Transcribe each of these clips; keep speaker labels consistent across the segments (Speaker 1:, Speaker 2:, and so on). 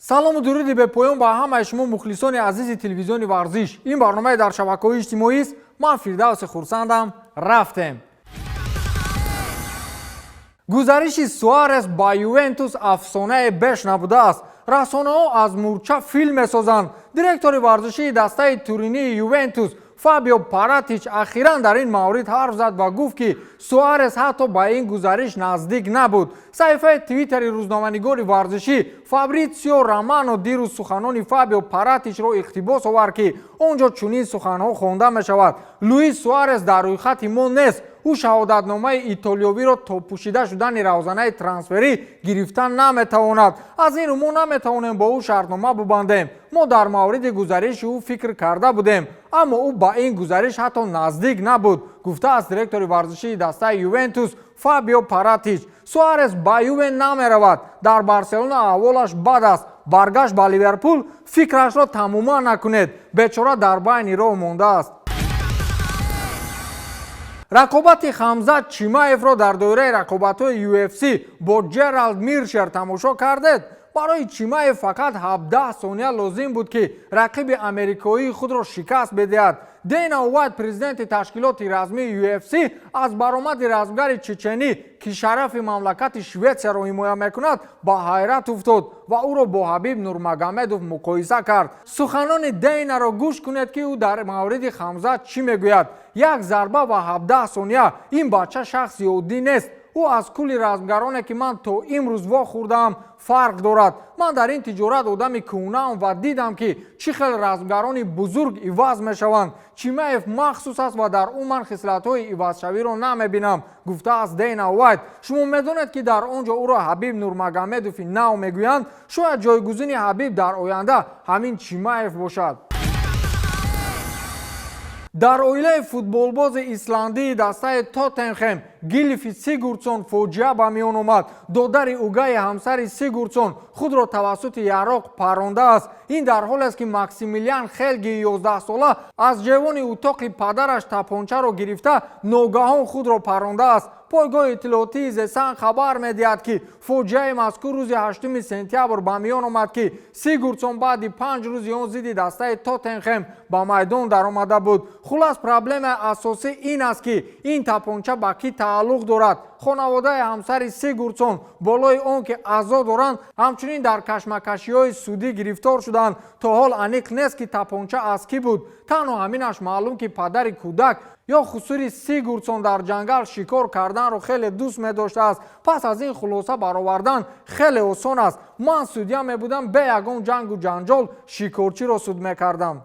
Speaker 1: салому дуруди бепоён ба ҳамаи шумо мухлисони азизи телевизиони варзиш. Ин барномаи дар шабакаҳои иҷтимоист. Ман Фирдавси хурсандам. Рафтем. гузариши Суарес ба Ювентус афсонае беш набудааст. расонаҳо аз мурча филм месозанд. директори варзишии дастаи туринии Ювентус Фабио Паратич ахиран дар ин маврид ҳарф зад ва гуфт ки Суарес ҳатто ба ин гузариш наздик набуд. саҳифаи твиттери рӯзноманигори варзишӣ Фабрицио Романо дирӯз суханони Фабио Паратичро иқтибос овард ки онҷо чунин суханҳо хонда мешавад: Луис Суарес дар рӯйхати мо нест. ӯ шаҳодатномаи итолиёвиро то пӯшида шудани равзанаи трансферӣ гирифтан наметавонад. аз ин рӯ мо наметавонем бо ӯ шартнома бубандем. мо дар мавриди гузариши ӯ фикр карда будем, аммо ӯ ба ин гузариш ҳатто наздик набуд, гуфтааст директори варзишии дастаи Ювентус Фабио Паратич. Суарес ба Юве намеравад. дар Барселона аҳволаш бад аст. баргашт ба Ливерпул фикрашро тамоман накунед. бечора дар байни роҳ мондааст. рақобати Хамзат Чимаевро дар доираи рақобатҳои UFC бо Джералд Миршер тамошо кардед? барои Чимаев фақат 17 сония лозим буд ки рақиби амрикоии худро шикаст бидиҳад. Дейна Уайт, президенти ташкилоти размии UFC, аз баромади размгари чеченӣ ки шарафи мамлакати Шветсияро ҳимоя мекунад ба ҳайрат уфтод ва ӯро бо Ҳабиб Нурмагомедов муқоиса кард. суханони Дейнаро гӯш кунед ки ӯ дар мавриди Хамзат чӣ мегӯяд. як зарба ва 17 сония. ин бача шахси оддӣ нест. ӯ аз кули размгароне ки ман то имрӯз вохӯрдаам фарқ дорад. ман дар ин тиҷорат одами кӯҳнаам ва дидам ки чӣ хел размгарони бузург иваз мешаванд. Чимаев махсус аст ва дар ӯ ман хислатҳои ивазшавиро намебинам, гуфтааст Дейна Уайт. шумо медонед ки дар он ҷо ӯро Ҳабиб Нурмагомедови нав мегӯянд. шояд ҷойгузини Ҳабиб дар оянда ҳамин Чимаев бошад. дар оилаи футболбози исландии дастаи Тоттенхем Гилфи Сигурдсон фоҷиа ба миён омад. додари угаи ҳамсари Сигурдсон худро тавассути яроқ парондааст. ин дар ҳоле аст ки Максимилиан Хелги 11-сола аз ҷевони утоқи падараш тапончаро гирифта ногаҳон худро парондааст. пойгоҳи иттилоотии Зесан хабар медиҳад ки фоҷиаи мазкур рӯзи 8 сентябр ба миён омад ки Сигурдсон баъди 5 рӯзи он зидди дастаи Тоттенхем ба майдон даромада буд. хулас проблемаи асосӣ ин аст ки ин тапонча ба кӣ тааллуқ дорад. хонаводаи ҳамсари Сигурдсон болои он ки аъзо доранд ҳамчунин дар кашмакашиҳои судӣ гирифтор шуданд. то ҳол аниқ нест ки тапонча аз кӣ буд. танҳо ҳаминаш маълум ки падари кӯдак ё хусури Сигурдсон дар ҷангал шикор карданро хеле дӯст медоштааст. пас аз ин хулоса баровардан хеле осон аст. ман судя мебудам бе ягон ҷангу ҷанҷол шикорчиро суд мекардам.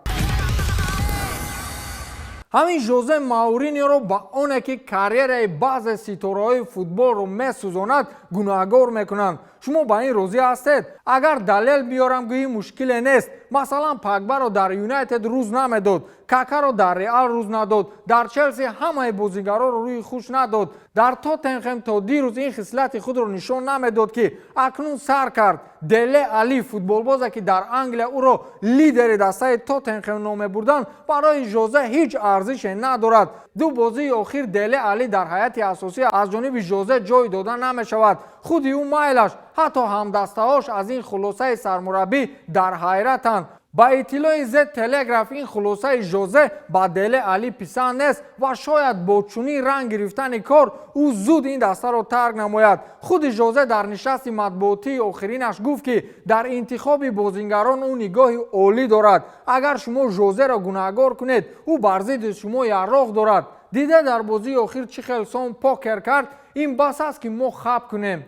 Speaker 1: ҳамин Жозе Мауриньоро ба оне ки карьераи баъзе ситораҳои футболро месӯзонад гунаҳгор мекунанд. шумо ба ин розӣ ҳастед? агар далел биёрам гӯӣ мушкиле нест. масалан Погбаро дар Юнайтед рӯз намедод, Какаро дар Реал рӯз надод, дар Челси ҳамаи бозигароро рӯи хуш надод. дар Тоттенхем то дирӯз ин хислати худро нишон намедод ки акнун сар кард. Деле Али, футболбозе ки дар Англия ӯро лидери дастаи Тоттенхем ном мебурданд, барои Жозе ҳеҷ арзише надорад. ду бозии охир Деле Али дар ҳайати асосӣ аз ҷониби Жозе ҷой дода намешавад. худи ӯ майлаш, ҳатто ҳамдастаҳош аз ин хулосаи сармураббӣ дар ҳайратанд. ба иттилои Z Telegraph ин хулосаи Жозе ба Деле Али писанд нест ва шояд бо чунин ранг гирифтани кор ӯ зуд ин дастаро тарк намояд. худи Жозе дар нишасти матбуотии охиринаш гуфт ки дар интихоби бозигарон ӯ нигоҳи олӣ дорад. агар шумо Жозеро гунаҳгор кунед, ӯ бар зидди шумо яроқ дорад. диде дар бозии охир чӣ хел сон покер кард? ин бас аст ки мо хаб кунем.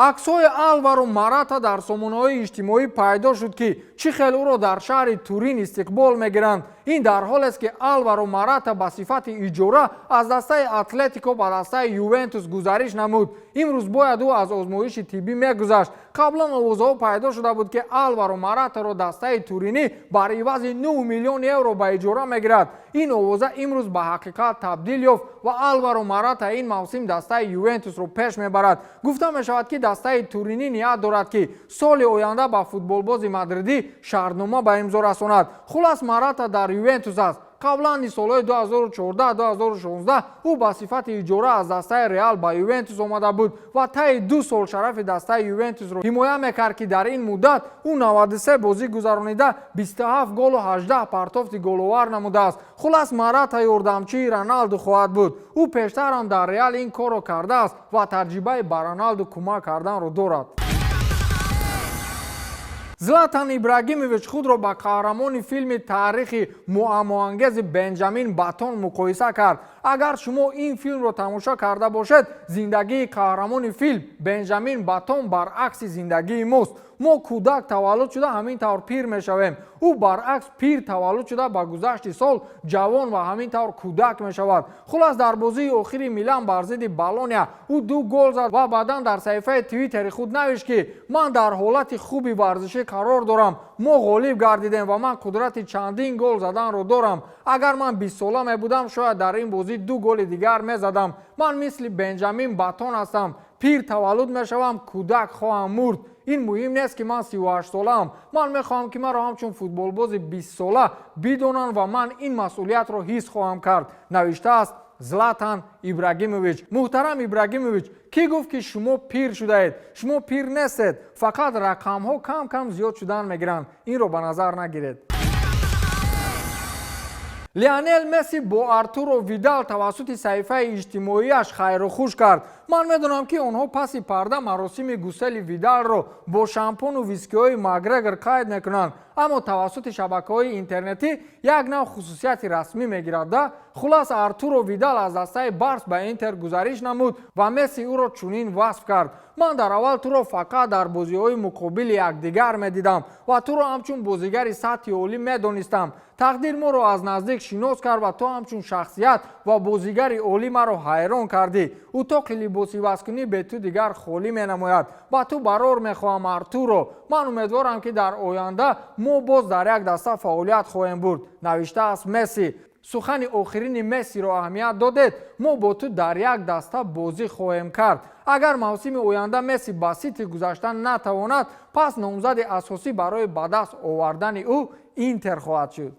Speaker 1: аксҳои Алваро Марата дар сомонаҳои иҷтимоӣ пайдо шуд ки чӣ хел ӯро дар шаҳри Турин истиқбол мегиранд. ин дар ҳоле аст ки Алваро Марата ба сифати иҷора аз дастаи Атлетико ба дастаи Ювентус гузариш намуд. имрӯз бояд ӯ аз озмоиши тиббӣ мегузашт. қаблан овозаҳо пайдо шуда буд ки Алваро Маратаро дастаи Туринӣ бар ивази 9 миллион евро ба иҷора мегирад. ин овоза имрӯз ба ҳақиқат табдил ёфт ва Алваро Марата ин мавсим дастаи Ювентусро пеш мебарад. гуфта мешавад ки дастаи Туринӣ ният дорад ки соли оянда ба футболбози мадридӣ шартнома ба имзо расонад. хулас Марата дар Ювентус аст. قبلا سالهای 2014-2016 او با صفت اجاره از دسته ریال با یوونتوس آمده بود و طی 2 سال شرف دسته یوونتوس را حمایت میکرد که در این مدت او 93 بازی گذرانیده 27 گل و 18 پرتافت گل‌آور نموده است. خلاص مهارت یاردمچی رونالدو خواهد بود. او پیشتر هم در ریال این کار را کرده است و تجربه به رونالدو کمک کردن را دارد. زلاتان ابراهیموویچ خود را با قهرمان فیلم تاریخی معماانگیز بنجامین باتون مقایسه کرد. اگر شما این فیلم را تماشا کرده باشد، زندگی قهرمان فیلم بنجامین باتون برعکس زندگی ماست. ما کودک تولد شده همین طور پیر میشویم. او برعکس پیر تولد شده با گذشت سال جوان و همین طور کودک میشود. خلاص در بازی اخیر میلان بر ضد بالونیا او 2 گل زد و بعدا در صفحه توییتر خود نوشت که من در حالت خوبی ورزشی قرار دارم. ما غالب گردیدیم و من قدرت چندین گل زدن رو دارم. اگر من 20 ساله می بودم شاید در این بازی 2 گل دیگر می زدم. من مثل بنجامین باتون هستم. پیر تولد می شوم، کودک خواهم مرد. این مهم نیست که من 38 ساله ام. من میخواهم که من را همچون فوتبال باز 20 ساله بدونن و من این مسئولیت را حس خواهم کرد. نوشته است زلاتان ابراهیموویچ. محترم ابراهیموویچ، کی گفت که شما پیر شده اید؟ شما پیر نیستید. فقط رقم ها کم کم زیاد شدن میگیرند. این رو به نظر نگیرید. لیونل مسی با آرتورو ویدال توسط صفحه اجتماعیش خیر و خوش کرد. من میدونم که آنها پس پرده مراسم گسل ویدال رو با شامپون و ویسکی های ماگرگر قید میکنند، اما توسط شبکه‌های اینترنتی یک نوع خصوصیت رسمی میگیرد. خلاص آرتورو ویدال از دسته بارس به اینتر گزارش نمود و مسی او را چنین وصف کرد: من در اول تو را فقط در بازی‌های مقابل یکدیگر می‌دیدم و تو را همچون بازیگر سطح عالی می‌دانستم. تقدیر ما را از نزدیک شناس کرد و تو همچون شخصیت و بازیگر عالی مرا حیران کردی. اتاق لباسی واسکنی به تو دیگر خالی می‌نماید. با تو برار می‌خواهم آرتورو. من امیدوارم که در آینده ما باز در یک دسته فعالیت خواهیم برد. نوشته است مسی. سخن آخرین مسی را اهمیت دادید. ما با تو در یک دسته بازی خواهیم کرد. اگر موسم آینده مسی با سیتی گذشتن نتواند، پس نامزد اساسی برای به دست آوردن او اینتر خواهد شد.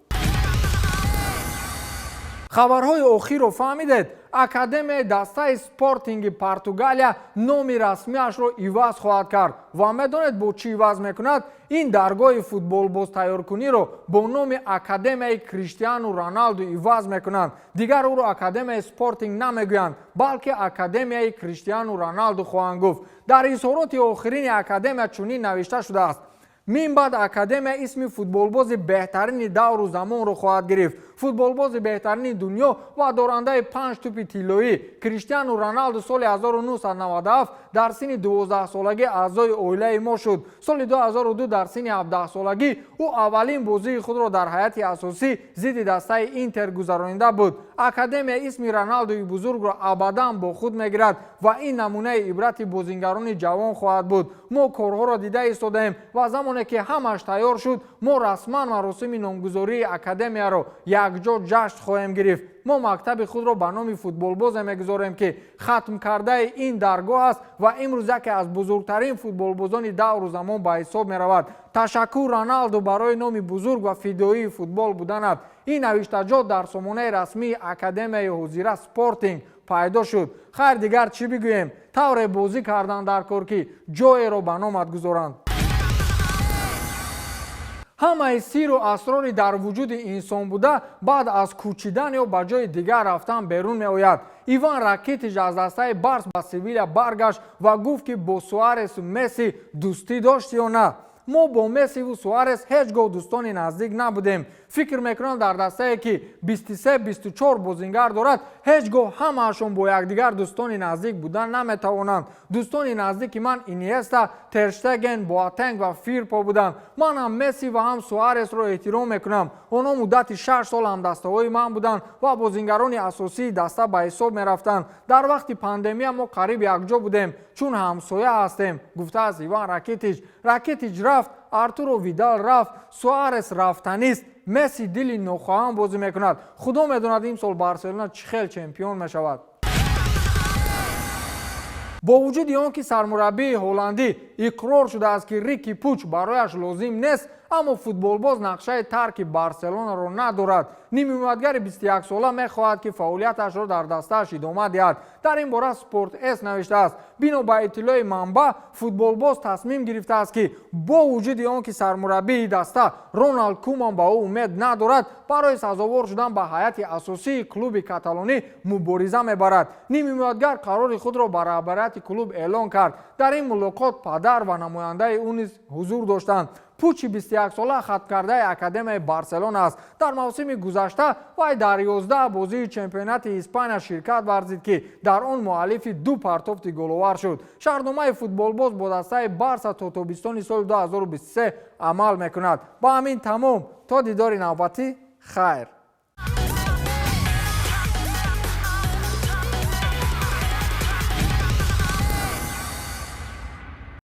Speaker 1: خبرهای اخیر رو فهمیدید؟ اکادمی دسته اسپورتینگ پرتغالیا نام رسمیش را عوض خواهد کرد و میدانید با چی عوض میکند؟ این درگاه فوتبال باز تیارکنی را با نام اکادمی کریستیانو رونالدو عوض میکنند. دیگر او را اکادمی اسپورتینگ نمیگویند، بلکه اکادمی کریستیانو رونالدو خواهند گفت. در اظهارات آخرین اکادمی چنین نوشته شده است: من بعد اکادمی اسم فوتبالباز بهترین دور و زمان رو خواهد گرفت. فوتبالباز بهترین دنیا و دارنده 5 توپ طلایی کریستیانو رونالدو سال 1997 در سن 12 سالگی اعضای عائله ما شد. سال 2002 در سن 17 سالگی او اولین بازی خود را در هیئت اساسی ضد دسته اینتر گذرانیده بود. اکادمی اسم رونالدوی بزرگ را ابدا با خود میگیرد و این نمونه عبرت بازیگران جوان خواهد بود. ما کارها را دیده ایستادیم و زمانی که همش تیار شد، ما رسما مراسم نامگذاری اکادمی را یکجا جشن خواهیم گرفت. ما مکتب خود را به نام فوتبال باز میگذاریم که ختم کرده این درگاه است و امروز یکی از بزرگترین فوتبال بازان دور و زمان به حساب می رود. تشکر رونالدو برای نام بزرگ و فدایی فوتبال بودنت. این نوشتجات در سامانه رسمی اکادمی حضیره سپورتینگ پیدا شد. خیر دیگر چی بگوییم؟ طور بازی کردن در کار که جای را به نامت گذارند. همه سیر و اسراری در وجود انسان بوده بعد از کوچیدن یا به جای دیگر رفتن بیرون می آید. ایوان راکیتیچ از دسته بارس به سویل برگشت و گفت که با سوارز و مسی دوستی داشت یا نه. ما با مسی و سوارز هیچگاه دوستان نزدیک نبودیم. فکر میکنم در دسته که 23-24 بازیگر دارد هیچگاه همه‌شون با یکدیگر دوستان نزدیک بودن نمیتوانند. دوستان نزدیک من اینیستا، ترشتگن، بواتنگ و فیرپا بودند. من هم مسی و هم سوارز را احترام میکنم. آنها مدت 6 سال هم دسته های من بودند و بازیگران اساسی دسته به حساب میرفتند. در وقت پاندمی ما قریب یکجا بودیم چون همسایه هستیم. گفته از ایوان راکیتیچ. راکیتیچ رفت، آرتورو ویدال رفت، سوارز رفتنیست. مسی دلی نخواهم بازی میکند. خدا میداند این سال بارسلونا چه خیلی چمپیون میشود. با وجود آنکه سرمربی هلندی иқрор шудааст ки Рики Пуч барояш лозим нест, аммо футболбоз нақшаи тарки Барселонаро надорад. нимумиятгари 21-сола мехоҳад ки фаъолияташро дар дастааш идома диҳад. дар ин бора Sport-S навиштааст: бино ба иттилои манбаъ, футболбоз тасмим гирифтааст ки бо вуҷуди он ки сармураббии даста Роналд Куман ба ӯ умед надорад, барои сазовор шудан ба ҳайати асосии клуби каталонӣ мубориза мебарад. нимумиятгар қарори худро ба раҳбарияти клуб эълон кард. дар ин мулоқот падар ва намояндаи ӯ низ ҳузур доштанд. Пучи 21-сола хатмкардаи академияи Барселона аст. дар мавсими гузашта вай дар 11 бозии чемпионати Испания ширкат варзид ки дар он муаллифи 2 партофти головар шуд. шаҳрномаи футболбоз бо дастаи Барса то тобистони соли 2023 амал мекунад. ба ҳамин тамом, то дидори навбатӣ, хайр.